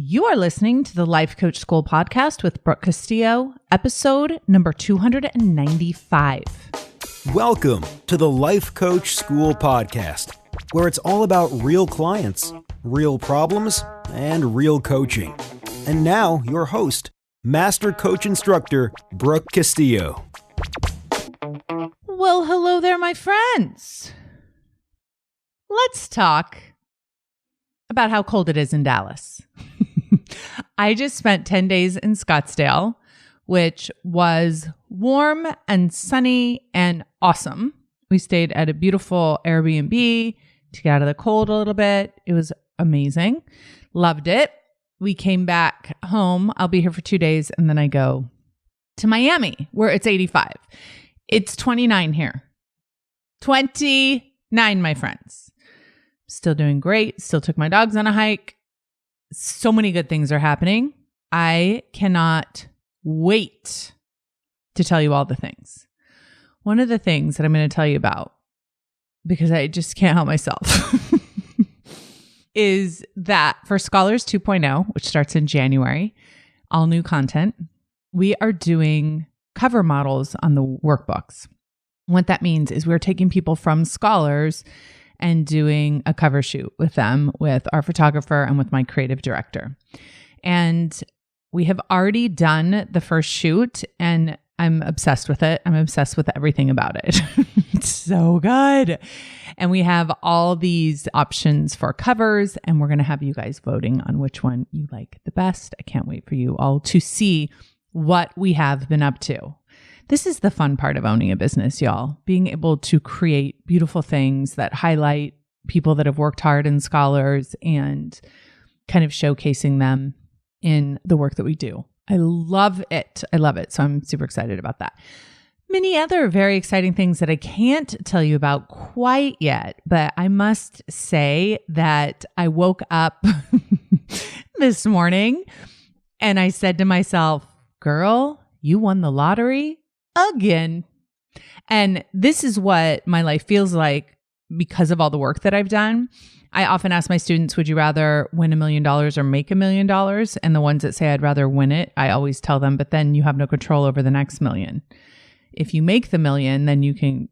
You are listening to the Life Coach School podcast with Brooke Castillo, episode number 295. Welcome to the Life Coach School podcast, where it's all about real clients, real problems, and real coaching. And now, your host, Master Coach Instructor, Brooke Castillo. Well, hello there, my friends. Let's talk about how cold it is in Dallas. I just spent 10 days in Scottsdale, which was warm and sunny and awesome. We stayed at a beautiful Airbnb to get out of the cold a little bit. It was amazing. Loved it. We came back home. I'll be here for 2 days and then I go to Miami where it's 85. It's 29 here. 29, my friends. Still doing great. Still took my dogs on a hike. So many good things are happening. I cannot wait to tell you all the things. One of the things that I'm going to tell you about, because I just can't help myself, is that for Scholars 2.0, which starts in January, all new content, we are doing cover models on the workbooks. What that means is we're taking people from Scholars and doing a cover shoot with them, with our photographer and with my creative director. And we have already done the first shoot and I'm obsessed with it. I'm obsessed with everything about it. It's so good. And we have all these options for covers and we're going to have you guys voting on which one you like the best. I can't wait for you all to see what we have been up to. This is the fun part of owning a business, y'all. Being able to create beautiful things that highlight people that have worked hard in Scholars and kind of showcasing them in the work that we do. I love it. I love it. So I'm super excited about that. Many other very exciting things that I can't tell you about quite yet, but I must say that I woke up this morning and I said to myself, girl, you won the lottery again. And this is what my life feels like because of all the work that I've done. I often ask my students, would you rather win $1 million or make $1 million? And the ones that say I'd rather win it, I always tell them, but then you have no control over the next million. If you make the $1 million, then you can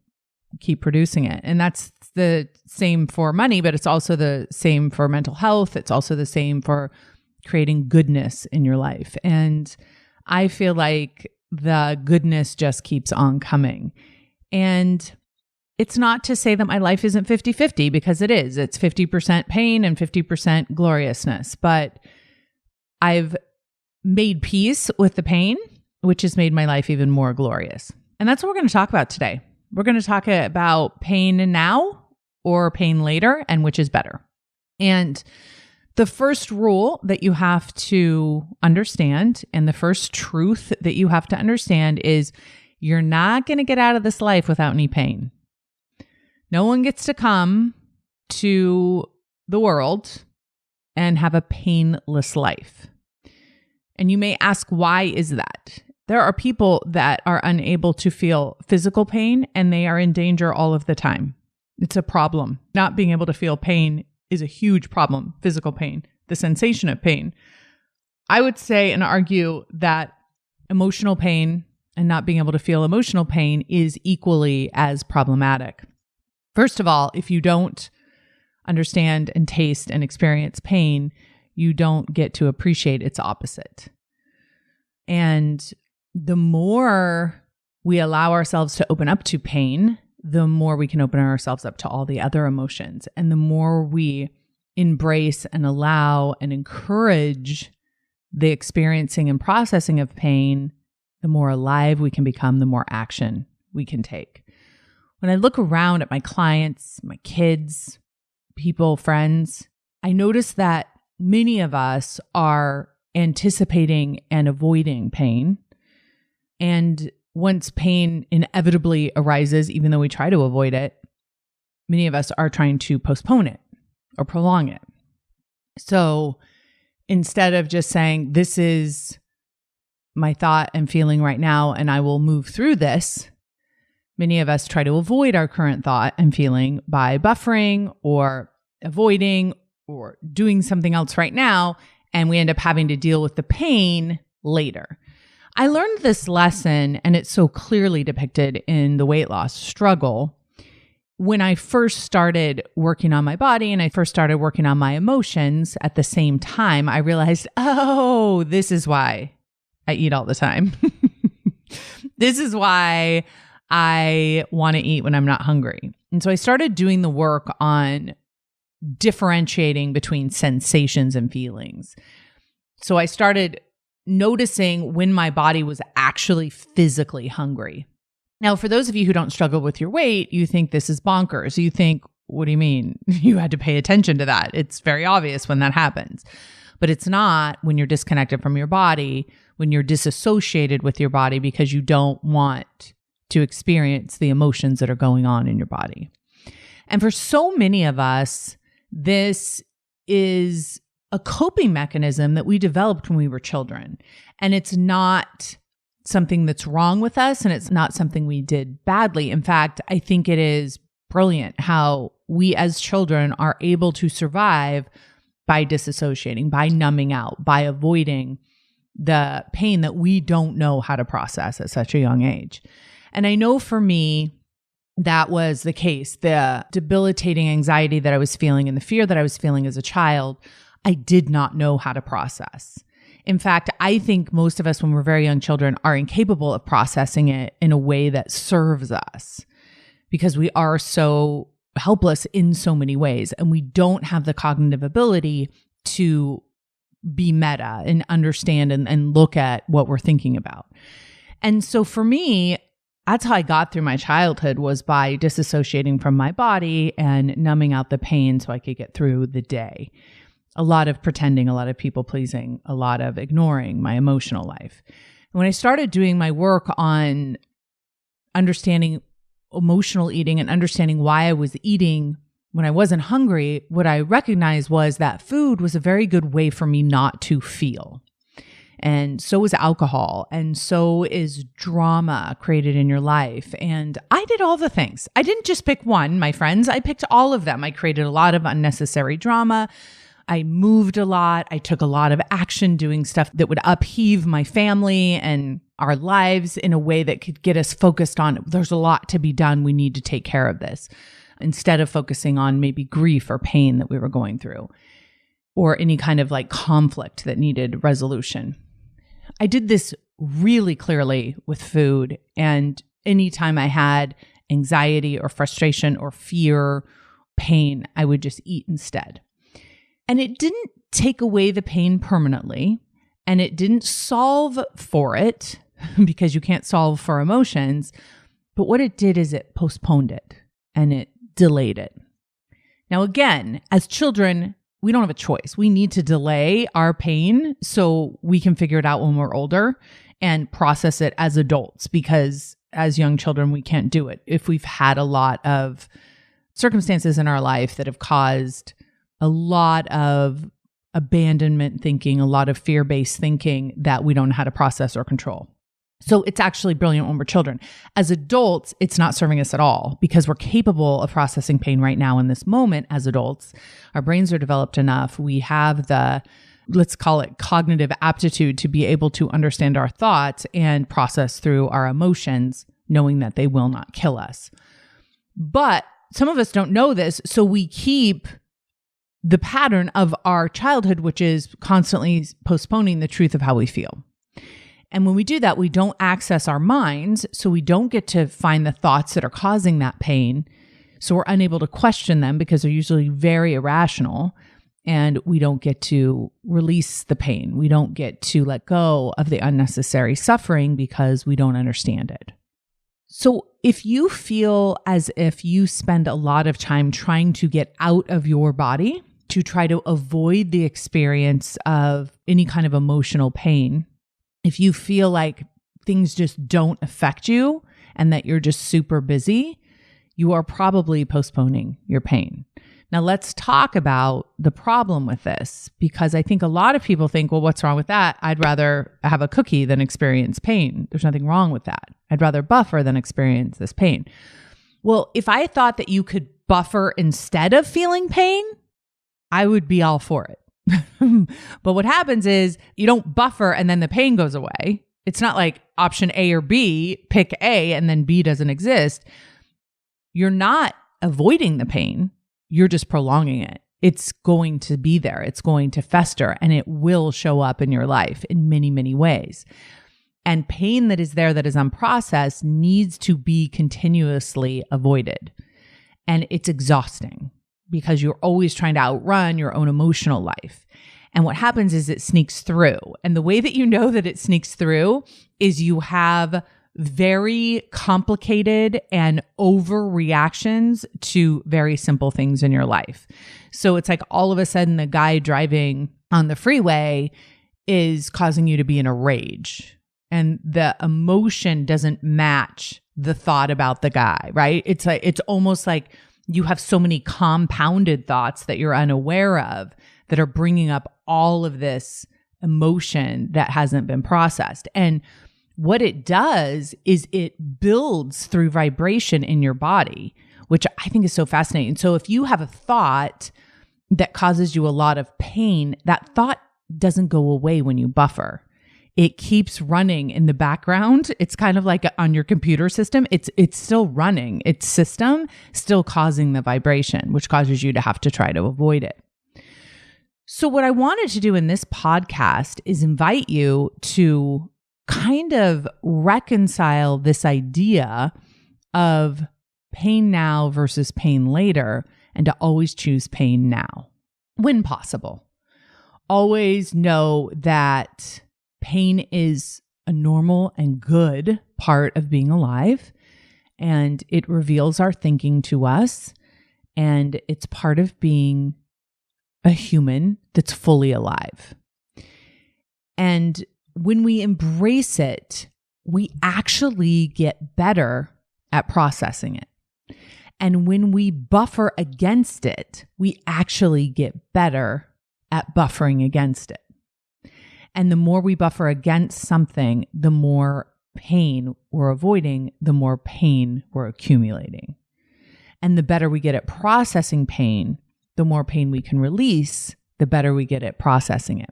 keep producing it. And that's the same for money, but it's also the same for mental health. It's also the same for creating goodness in your life. And I feel like the goodness just keeps on coming. And it's not to say that my life isn't 50-50 because it is. It's 50% pain and 50% gloriousness. But I've made peace with the pain, which has made my life even more glorious. And that's what we're going to talk about today. We're going to talk about pain now or pain later and which is better. And the first rule that you have to understand and the first truth that you have to understand is you're not going to get out of this life without any pain. No one gets to come to the world and have a painless life. And you may ask, why is that? There are people that are unable to feel physical pain and they are in danger all of the time. It's a problem. Not being able to feel pain is a huge problem, physical pain, the sensation of pain. I would say and argue that emotional pain and not being able to feel emotional pain is equally as problematic. First of all, if you don't understand and taste and experience pain, you don't get to appreciate its opposite. And the more we allow ourselves to open up to pain, the more we can open ourselves up to all the other emotions. And the more we embrace and allow and encourage the experiencing and processing of pain, the more alive we can become, the more action we can take. When I look around at my clients, my kids, people, friends, I notice that many of us are anticipating and avoiding pain. And once pain inevitably arises, even though we try to avoid it, many of us are trying to postpone it or prolong it. So instead of just saying, this is my thought and feeling right now, and I will move through this, many of us try to avoid our current thought and feeling by buffering or avoiding or doing something else right now and we end up having to deal with the pain later. I learned this lesson, and it's so clearly depicted in the weight loss struggle. When I first started working on my body and I first started working on my emotions at the same time, I realized, oh, this is why I eat all the time. This is why I want to eat when I'm not hungry. And so I started doing the work on differentiating between sensations and feelings. So I started noticing when my body was actually physically hungry. Now, for those of you who don't struggle with your weight, you think this is bonkers. You think, what do you mean? You had to pay attention to that. It's very obvious when that happens. But it's not when you're disconnected from your body, when you're disassociated with your body because you don't want to experience the emotions that are going on in your body. And for so many of us, this is a coping mechanism that we developed when we were children. And it's not something that's wrong with us, and it's not something we did badly. In fact, I think it is brilliant how we as children are able to survive by disassociating, by numbing out, by avoiding the pain that we don't know how to process at such a young age. And I know for me, that was the case. The debilitating anxiety that I was feeling and the fear that I was feeling as a child, I did not know how to process. In fact, I think most of us when we're very young children are incapable of processing it in a way that serves us because we are so helpless in so many ways and we don't have the cognitive ability to be meta and understand and look at what we're thinking about. And so for me, that's how I got through my childhood, was by disassociating from my body and numbing out the pain so I could get through the day. A lot of pretending, a lot of people pleasing, a lot of ignoring my emotional life. And when I started doing my work on understanding emotional eating and understanding why I was eating when I wasn't hungry, what I recognized was that food was a very good way for me not to feel. And so is alcohol. And so is drama created in your life. And I did all the things. I didn't just pick one, my friends. I picked all of them. I created a lot of unnecessary drama. I moved a lot. I took a lot of action doing stuff that would upheave my family and our lives in a way that could get us focused on, there's a lot to be done. We need to take care of this, instead of focusing on maybe grief or pain that we were going through or any kind of like conflict that needed resolution. I did this really clearly with food. And anytime I had anxiety or frustration or fear, pain, I would just eat instead. And it didn't take away the pain permanently, and it didn't solve for it because you can't solve for emotions. But what it did is it postponed it and it delayed it. Now, again, as children, we don't have a choice. We need to delay our pain so we can figure it out when we're older and process it as adults, because as young children, we can't do it. If we've had a lot of circumstances in our life that have caused a lot of abandonment thinking, a lot of fear-based thinking that we don't know how to process or control. So it's actually brilliant when we're children. As adults, it's not serving us at all because we're capable of processing pain right now in this moment as adults. Our brains are developed enough. We have the, let's call it cognitive aptitude to be able to understand our thoughts and process through our emotions, knowing that they will not kill us. But some of us don't know this, so we keep the pattern of our childhood, which is constantly postponing the truth of how we feel. And when we do that, we don't access our minds, so we don't get to find the thoughts that are causing that pain. So we're unable to question them because they're usually very irrational, and we don't get to release the pain. We don't get to let go of the unnecessary suffering because we don't understand it. So if you feel as if you spend a lot of time trying to get out of your body to try to avoid the experience of any kind of emotional pain, if you feel like things just don't affect you and that you're just super busy, you are probably postponing your pain. Now let's talk about the problem with this, because I think a lot of people think, well, what's wrong with that? I'd rather have a cookie than experience pain. There's nothing wrong with that. I'd rather buffer than experience this pain. Well, if I thought that you could buffer instead of feeling pain, I would be all for it. But what happens is you don't buffer and then the pain goes away. It's not like option A or B, pick A and then B doesn't exist. You're not avoiding the pain. You're just prolonging it. It's going to be there. It's going to fester and it will show up in your life in many, many ways. And pain that is there that is unprocessed needs to be continuously avoided. And it's exhausting because you're always trying to outrun your own emotional life. And what happens is it sneaks through. And the way that you know that it sneaks through is you have very complicated and overreactions to very simple things in your life. So it's like all of a sudden the guy driving on the freeway is causing you to be in a rage. And the emotion doesn't match the thought about the guy, right? It's almost like you have so many compounded thoughts that you're unaware of that are bringing up all of this emotion that hasn't been processed. And what it does is it builds through vibration in your body, which I think is so fascinating. So if you have a thought that causes you a lot of pain, that thought doesn't go away when you buffer. It keeps running in the background. It's kind of like on your computer system. It's still running. Its system still causing the vibration, which causes you to have to try to avoid it. So what I wanted to do in this podcast is invite you to kind of reconcile this idea of pain now versus pain later, and to always choose pain now when possible. Always know that pain is a normal and good part of being alive, and it reveals our thinking to us, and it's part of being a human that's fully alive. And when we embrace it, we actually get better at processing it. And when we buffer against it, we actually get better at buffering against it. And the more we buffer against something, the more pain we're avoiding, the more pain we're accumulating. And the better we get at processing pain, the more pain we can release, the better we get at processing it.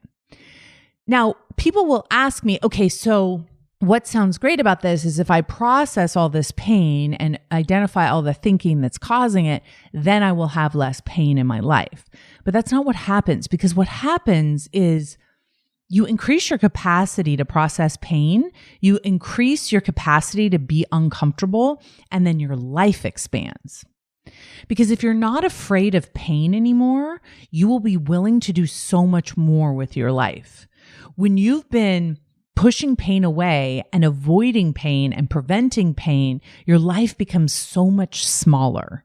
Now, people will ask me, okay, so what sounds great about this is if I process all this pain and identify all the thinking that's causing it, then I will have less pain in my life. But that's not what happens, because what happens is you increase your capacity to process pain, you increase your capacity to be uncomfortable, and then your life expands. Because if you're not afraid of pain anymore, you will be willing to do so much more with your life. When you've been pushing pain away and avoiding pain and preventing pain, your life becomes so much smaller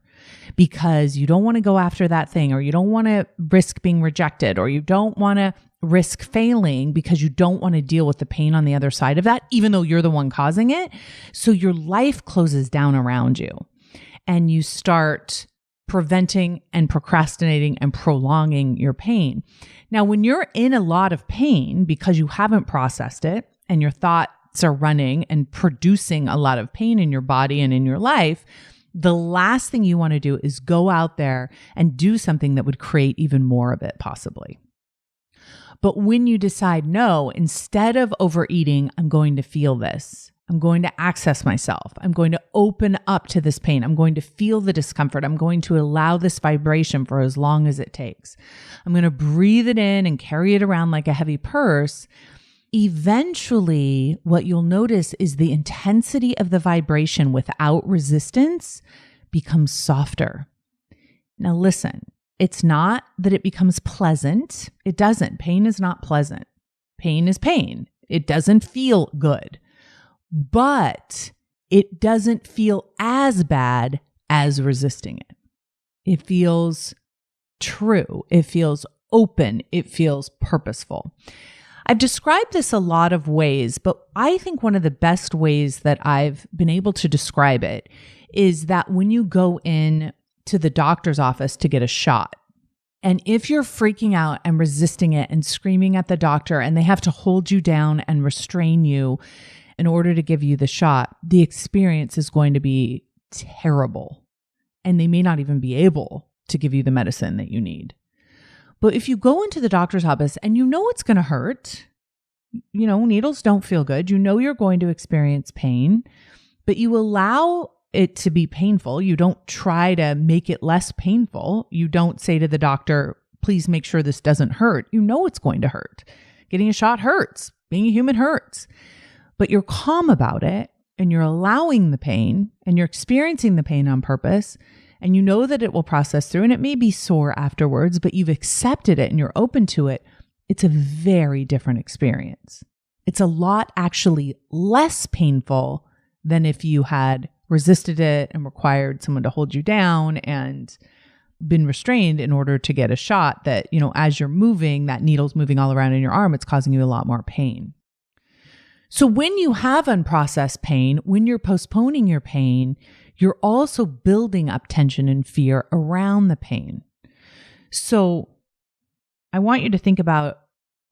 because you don't want to go after that thing, or you don't want to risk being rejected, or you don't want to risk failing because you don't want to deal with the pain on the other side of that, even though you're the one causing it. So your life closes down around you and you start preventing and procrastinating and prolonging your pain. Now, when you're in a lot of pain because you haven't processed it and your thoughts are running and producing a lot of pain in your body and in your life, the last thing you want to do is go out there and do something that would create even more of it, possibly. But when you decide, no, instead of overeating, I'm going to feel this. I'm going to access myself. I'm going to open up to this pain. I'm going to feel the discomfort. I'm going to allow this vibration for as long as it takes. I'm going to breathe it in and carry it around like a heavy purse. Eventually, what you'll notice is the intensity of the vibration without resistance becomes softer. Now listen, it's not that it becomes pleasant. It doesn't. Pain is not pleasant. Pain is pain. It doesn't feel good. But it doesn't feel as bad as resisting it. It feels true. It feels open. It feels purposeful. I've described this a lot of ways, but I think one of the best ways that I've been able to describe it is that when you go in to the doctor's office to get a shot, and if you're freaking out and resisting it and screaming at the doctor and they have to hold you down and restrain you in order to give you the shot, the experience is going to be terrible. And they may not even be able to give you the medicine that you need. But if you go into the doctor's office and you know it's going to hurt, needles don't feel good. You're going to experience pain, but you allow it to be painful. You don't try to make it less painful. You don't say to the doctor, please make sure this doesn't hurt. You know it's going to hurt. Getting a shot hurts. Being a human hurts. But you're calm about it and you're allowing the pain and you're experiencing the pain on purpose. And you know that it will process through and it may be sore afterwards, but you've accepted it and you're open to it. It's a very different experience. It's a lot actually less painful than if you had resisted it and required someone to hold you down and been restrained in order to get a shot that, as you're moving, that needle's moving all around in your arm, it's causing you a lot more pain. So when you have unprocessed pain, when you're postponing your pain, you're also building up tension and fear around the pain. So I want you to think about,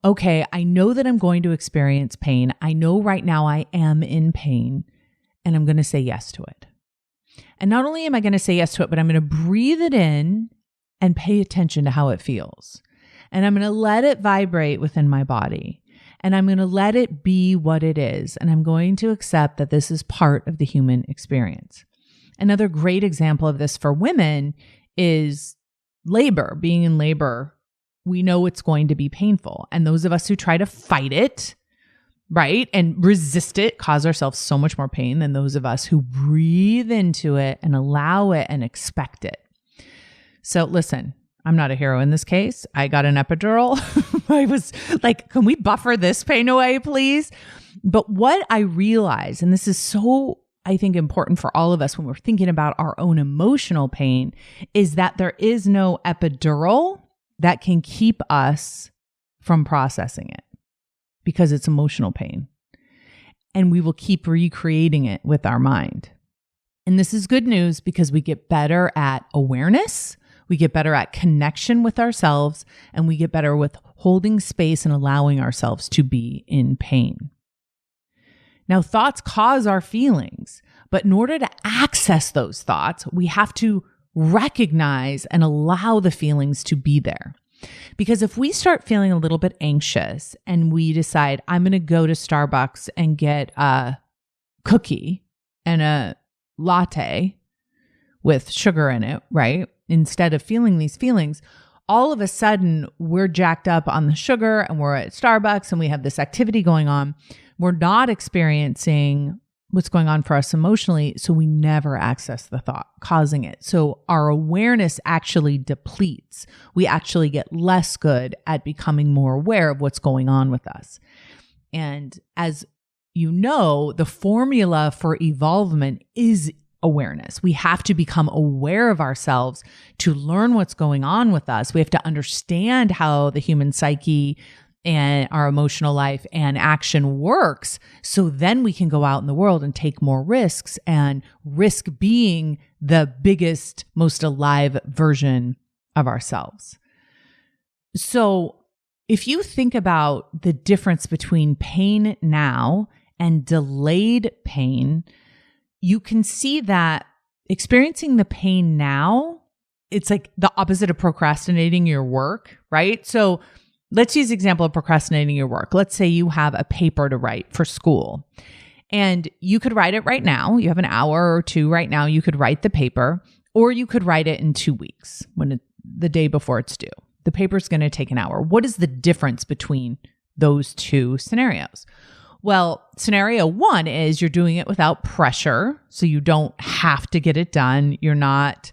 okay, I know that I'm going to experience pain. I know right now I am in pain, and I'm going to say yes to it. And not only am I going to say yes to it, but I'm going to breathe it in and pay attention to how it feels. And I'm going to let it vibrate within my body. And I'm going to let it be what it is. And I'm going to accept that this is part of the human experience. Another great example of this for women is labor. Being in labor, we know it's going to be painful. And those of us who try to fight it, right, and resist it, cause ourselves so much more pain than those of us who breathe into it and allow it and expect it. So listen, I'm not a hero in this case. I got an epidural. I was like, can we buffer this pain away, please? But what I realized, and this is so, I think, important for all of us when we're thinking about our own emotional pain, is that there is no epidural that can keep us from processing it because it's emotional pain. And we will keep recreating it with our mind. And this is good news because we get better at awareness, we get better at connection with ourselves, and we get better with holding space and allowing ourselves to be in pain. Now, thoughts cause our feelings, but in order to access those thoughts, we have to recognize and allow the feelings to be there. Because if we start feeling a little bit anxious and we decide, I'm going to go to Starbucks and get a cookie and a latte with sugar in it, right? Instead of feeling these feelings, all of a sudden we're jacked up on the sugar and we're at Starbucks and we have this activity going on. We're not experiencing what's going on for us emotionally, so we never access the thought causing it. So our awareness actually depletes. We actually get less good at becoming more aware of what's going on with us. And as you know, the formula for evolvement is awareness. We have to become aware of ourselves to learn what's going on with us. We have to understand how the human psyche and our emotional life and action works. So then we can go out in the world and take more risks, and risk being the biggest, most alive version of ourselves. So if you think about the difference between pain now and delayed pain, you can see that experiencing the pain now, it's like the opposite of procrastinating your work, right? So let's use the example of procrastinating your work. Let's say you have a paper to write for school and you could write it right now. You have an hour or two right now. You could write the paper, or you could write it in 2 weeks the day before it's due. The paper's going to take an hour. What is the difference between those two scenarios? Well, scenario one is you're doing it without pressure. So you don't have to get it done. You're not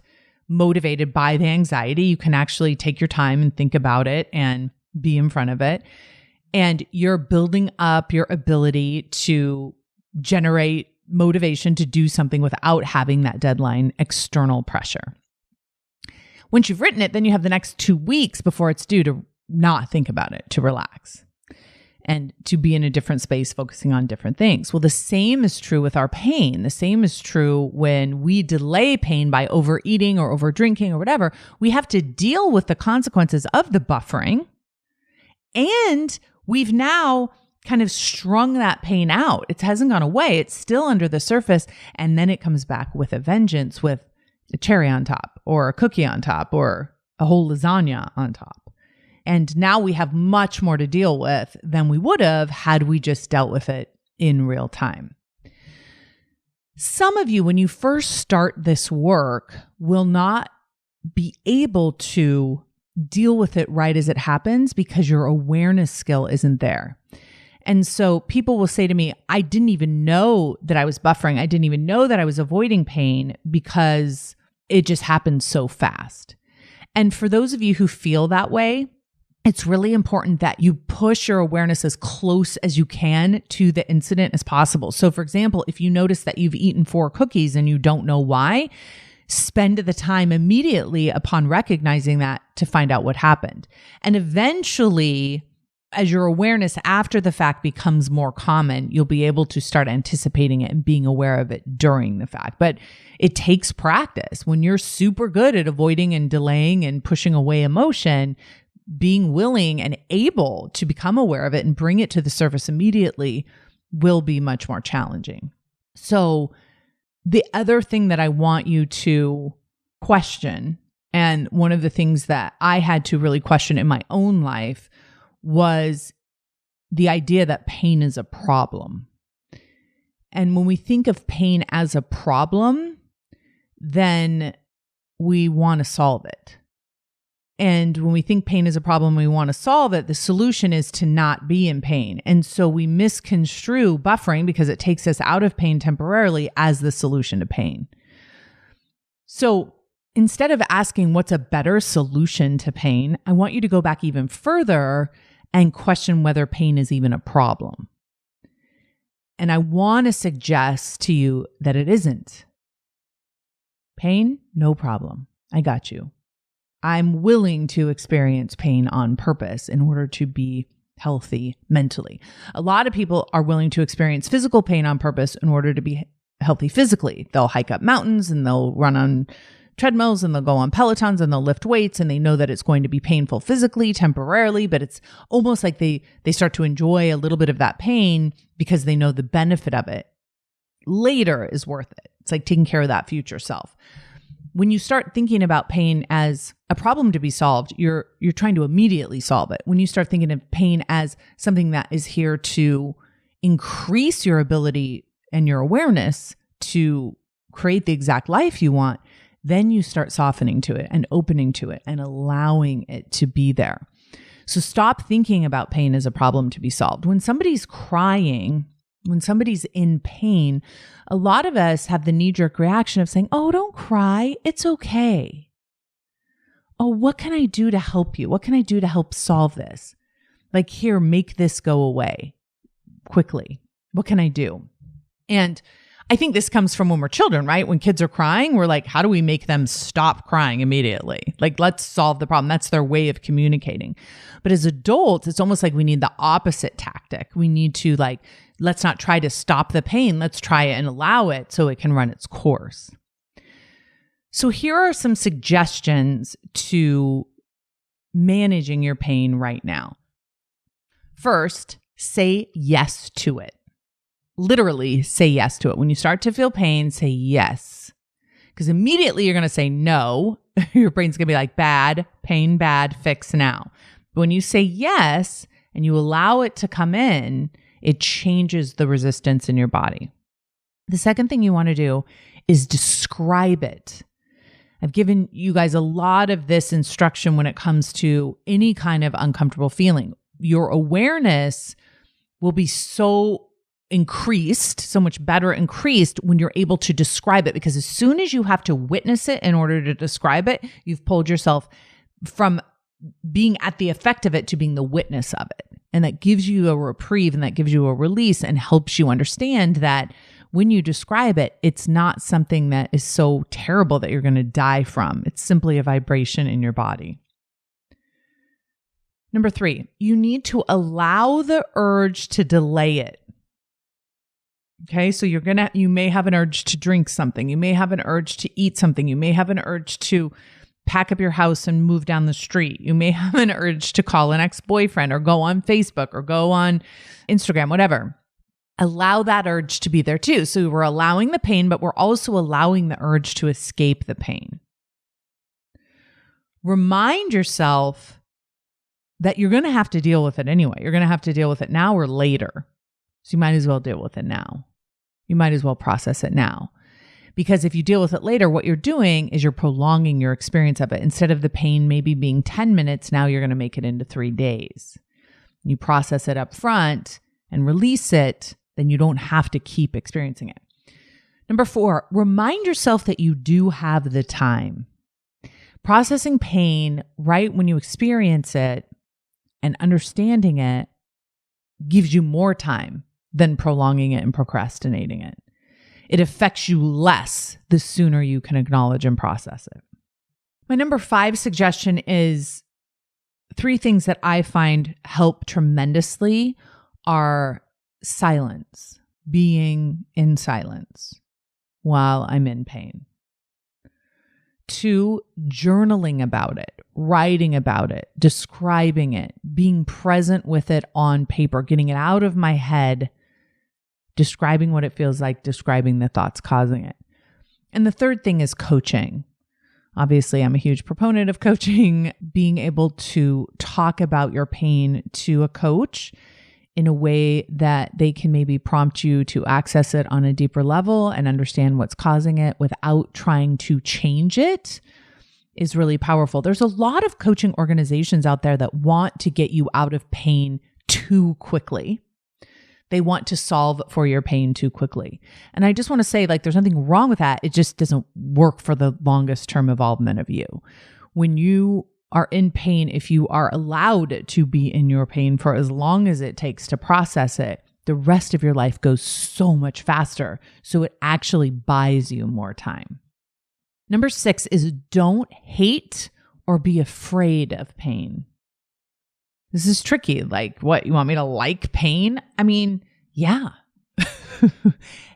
motivated by the anxiety. You can actually take your time and think about it and be in front of it. And you're building up your ability to generate motivation to do something without having that deadline external pressure. Once you've written it, then you have the next 2 weeks before it's due to not think about it, to relax and to be in a different space, focusing on different things. Well, the same is true with our pain. The same is true when we delay pain by overeating or over drinking or whatever. We have to deal with the consequences of the buffering. And we've now kind of strung that pain out. It hasn't gone away. It's still under the surface. And then it comes back with a vengeance, with a cherry on top or a cookie on top or a whole lasagna on top. And now we have much more to deal with than we would have had we just dealt with it in real time. Some of you, when you first start this work, will not be able to deal with it right as it happens because your awareness skill isn't there. And so people will say to me, I didn't even know that I was buffering. I didn't even know that I was avoiding pain because it just happened so fast. And for those of you who feel that way, it's really important that you push your awareness as close as you can to the incident as possible. So for example, if you notice that you've eaten 4 cookies and you don't know why, spend the time immediately upon recognizing that to find out what happened. And eventually, as your awareness after the fact becomes more common, you'll be able to start anticipating it and being aware of it during the fact. But it takes practice. When you're super good at avoiding and delaying and pushing away emotion, being willing and able to become aware of it and bring it to the surface immediately will be much more challenging. So the other thing that I want you to question, and one of the things that I had to really question in my own life, was the idea that pain is a problem. And when we think of pain as a problem, then we want to solve it. And when we think pain is a problem, we want to solve it, the solution is to not be in pain. And so we misconstrue buffering because it takes us out of pain temporarily as the solution to pain. So instead of asking what's a better solution to pain, I want you to go back even further and question whether pain is even a problem. And I want to suggest to you that it isn't. Pain, no problem. I got you. I'm willing to experience pain on purpose in order to be healthy mentally. A lot of people are willing to experience physical pain on purpose in order to be healthy physically. They'll hike up mountains and they'll run on treadmills and they'll go on Pelotons and they'll lift weights and they know that it's going to be painful physically, temporarily, but it's almost like they start to enjoy a little bit of that pain because they know the benefit of it later is worth it. It's like taking care of that future self. When you start thinking about pain as a problem to be solved, you're trying to immediately solve it. When you start thinking of pain as something that is here to increase your ability and your awareness to create the exact life you want, then you start softening to it and opening to it and allowing it to be there. So stop thinking about pain as a problem to be solved. When somebody's crying, when somebody's in pain, a lot of us have the knee-jerk reaction of saying, oh, don't cry. It's okay. Oh, what can I do to help you? What can I do to help solve this? Like, here, make this go away quickly. What can I do? And I think this comes from when we're children, right? When kids are crying, we're like, how do we make them stop crying immediately? Like, let's solve the problem. That's their way of communicating. But as adults, it's almost like we need the opposite tactic. We need to let's not try to stop the pain. Let's try it and allow it so it can run its course. So here are some suggestions to managing your pain right now. First, say yes to it. Literally say yes to it. When you start to feel pain, say yes. Because immediately you're going to say no. Your brain's going to be like, bad, pain, bad, fix now. But when you say yes and you allow it to come in, it changes the resistance in your body. The second thing you want to do is describe it. I've given you guys a lot of this instruction when it comes to any kind of uncomfortable feeling. Your awareness will be so much better increased when you're able to describe it, because as soon as you have to witness it in order to describe it, you've pulled yourself from being at the effect of it to being the witness of it. And that gives you a reprieve and that gives you a release and helps you understand that when you describe it, it's not something that is so terrible that you're going to die from. It's simply a vibration in your body. Number 3, you need to allow the urge to delay it. Okay, so you may have an urge to drink something. You may have an urge to eat something. You may have an urge to pack up your house and move down the street. You may have an urge to call an ex-boyfriend or go on Facebook or go on Instagram, whatever. Allow that urge to be there too. So we're allowing the pain, but we're also allowing the urge to escape the pain. Remind yourself that you're going to have to deal with it anyway. You're going to have to deal with it now or later. So you might as well deal with it now. You might as well process it now. Because if you deal with it later, what you're doing is you're prolonging your experience of it. Instead of the pain maybe being 10 minutes, now you're going to make it into 3 days. You process it up front and release it, then you don't have to keep experiencing it. Number 4, remind yourself that you do have the time. Processing pain right when you experience it and understanding it gives you more time than prolonging it and procrastinating it. It affects you less the sooner you can acknowledge and process it. My number 5 suggestion is 3 things that I find help tremendously are silence, being in silence while I'm in pain. 2, journaling about it, writing about it, describing it, being present with it on paper, getting it out of my head, describing what it feels like, describing the thoughts causing it. And the 3rd thing is coaching. Obviously, I'm a huge proponent of coaching, being able to talk about your pain to a coach in a way that they can maybe prompt you to access it on a deeper level and understand what's causing it without trying to change it is really powerful. There's a lot of coaching organizations out there that want to get you out of pain too quickly. They want to solve for your pain too quickly. And I just want to say, there's nothing wrong with that. It just doesn't work for the longest term involvement of you. When you are in pain, if you are allowed to be in your pain for as long as it takes to process it, the rest of your life goes so much faster. So it actually buys you more time. Number 6 is don't hate or be afraid of pain. This is tricky. What? You want me to like pain? I mean, yeah.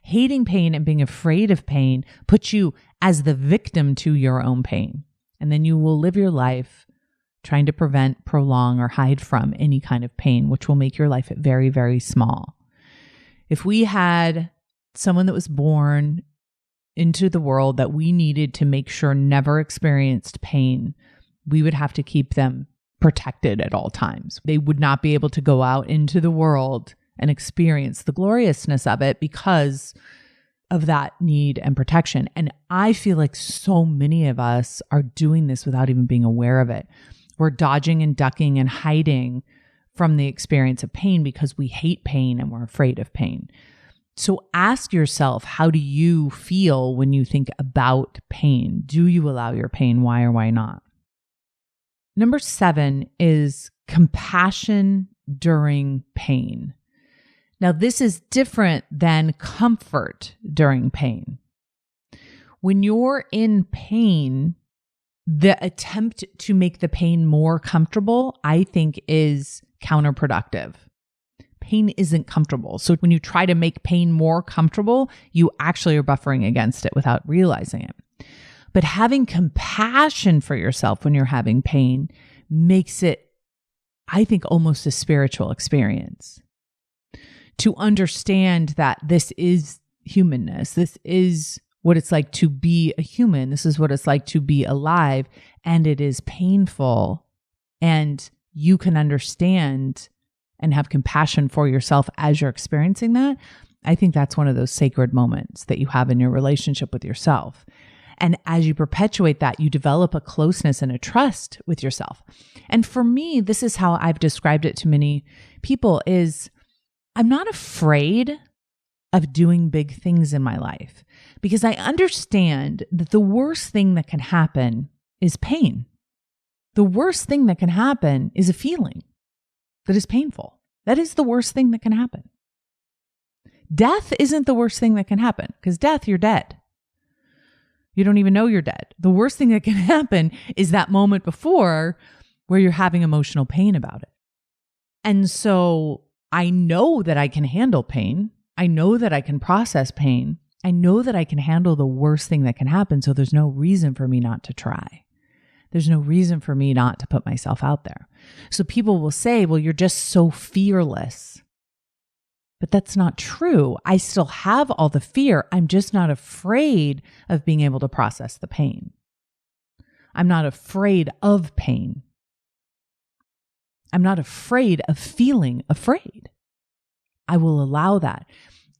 Hating pain and being afraid of pain puts you as the victim to your own pain. And then you will live your life trying to prevent, prolong, or hide from any kind of pain, which will make your life very, very small. If we had someone that was born into the world that we needed to make sure never experienced pain, we would have to keep them protected at all times. They would not be able to go out into the world and experience the gloriousness of it because of that need and protection. And I feel like so many of us are doing this without even being aware of it. We're dodging and ducking and hiding from the experience of pain because we hate pain and we're afraid of pain. So ask yourself, how do you feel when you think about pain? Do you allow your pain? Why or why not? Number 7 is compassion during pain. Now, this is different than comfort during pain. When you're in pain, the attempt to make the pain more comfortable, I think, is counterproductive. Pain isn't comfortable. So when you try to make pain more comfortable, you actually are buffering against it without realizing it. But having compassion for yourself when you're having pain makes it, I think, almost a spiritual experience. To understand that this is humanness, this is what it's like to be a human, this is what it's like to be alive, and it is painful, and you can understand and have compassion for yourself as you're experiencing that. I think that's one of those sacred moments that you have in your relationship with yourself. And as you perpetuate that, you develop a closeness and a trust with yourself. And for me, this is how I've described it to many people is I'm not afraid of doing big things in my life because I understand that the worst thing that can happen is pain. The worst thing that can happen is a feeling that is painful. That is the worst thing that can happen. Death isn't the worst thing that can happen because death, you're dead. You don't even know you're dead. The worst thing that can happen is that moment before where you're having emotional pain about it. And so I know that I can handle pain. I know that I can process pain. I know that I can handle the worst thing that can happen. So there's no reason for me not to try. There's no reason for me not to put myself out there. So people will say, well, you're just so fearless. But that's not true. I still have all the fear. I'm just not afraid of being able to process the pain. I'm not afraid of pain. I'm not afraid of feeling afraid. I will allow that.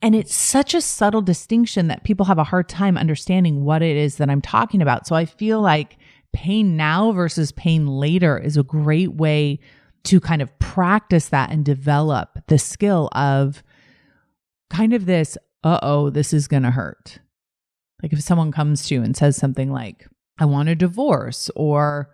And it's such a subtle distinction that people have a hard time understanding what it is that I'm talking about. So I feel like pain now versus pain later is a great way to kind of practice that and develop the skill of kind of this, this is going to hurt. Like if someone comes to you and says something like, I want a divorce, or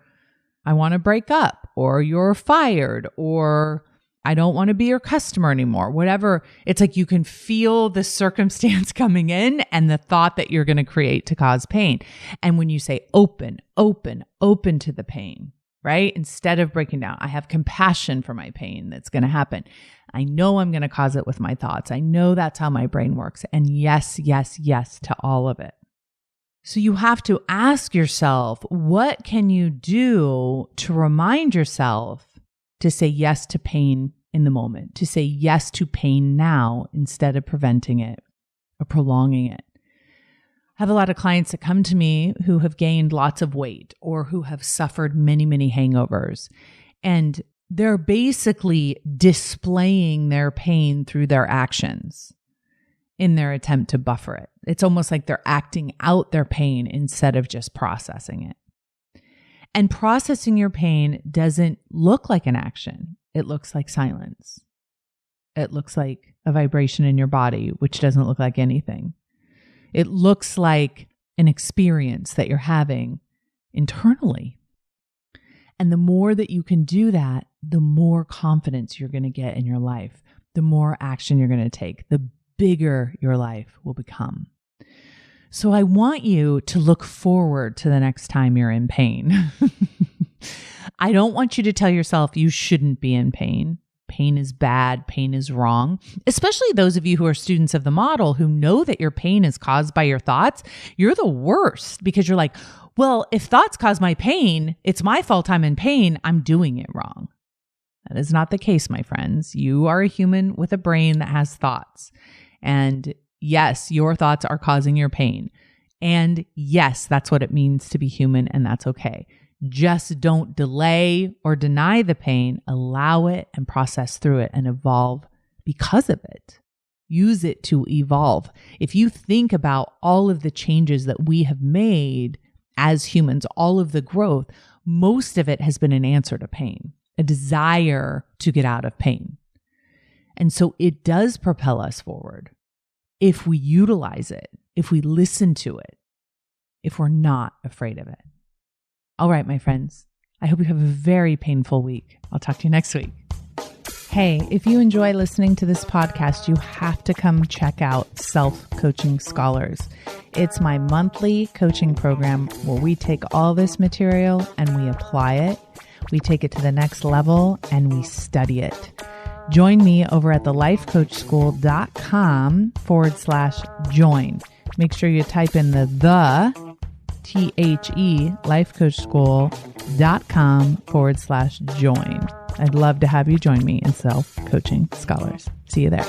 I want to break up, or you're fired, or I don't want to be your customer anymore, whatever. It's like you can feel the circumstance coming in and the thought that you're going to create to cause pain. And when you say open to the pain, right? Instead of breaking down, I have compassion for my pain that's going to happen. I know I'm going to cause it with my thoughts. I know that's how my brain works. And yes to all of it. So you have to ask yourself, what can you do to remind yourself to say yes to pain in the moment, to say yes to pain now instead of preventing it or prolonging it? I have a lot of clients that come to me who have gained lots of weight or who have suffered many, many hangovers. And they're basically displaying their pain through their actions in their attempt to buffer it. It's almost like they're acting out their pain instead of just processing it. And processing your pain doesn't look like an action. It looks like silence. It looks like a vibration in your body, which doesn't look like anything. It looks like an experience that you're having internally. And the more that you can do that, the more confidence you're going to get in your life, the more action you're going to take, the bigger your life will become. So I want you to look forward to the next time you're in pain. I don't want you to tell yourself you shouldn't be in pain. Pain is bad. Pain is wrong. Especially those of you who are students of the model who know that your pain is caused by your thoughts. You're the worst because you're like, well, if thoughts cause my pain, it's my fault I'm in pain. I'm doing it wrong. That is not the case, my friends. You are a human with a brain that has thoughts. And yes, your thoughts are causing your pain. And yes, that's what it means to be human, and that's okay. Just don't delay or deny the pain. Allow it and process through it and evolve because of it. Use it to evolve. If you think about all of the changes that we have made as humans, all of the growth, most of it has been an answer to pain, a desire to get out of pain. And so it does propel us forward if we utilize it, if we listen to it, if we're not afraid of it. All right, my friends, I hope you have a very painful week. I'll talk to you next week. Hey, if you enjoy listening to this podcast, you have to come check out Self-Coaching Scholars. It's my monthly coaching program where we take all this material and we apply it. We take it to the next level and we study it. Join me over at thelifecoachschool.com/join. Make sure you type in the lifecoachschool.com/join. I'd love to have you join me in Self-Coaching Scholars. See you there.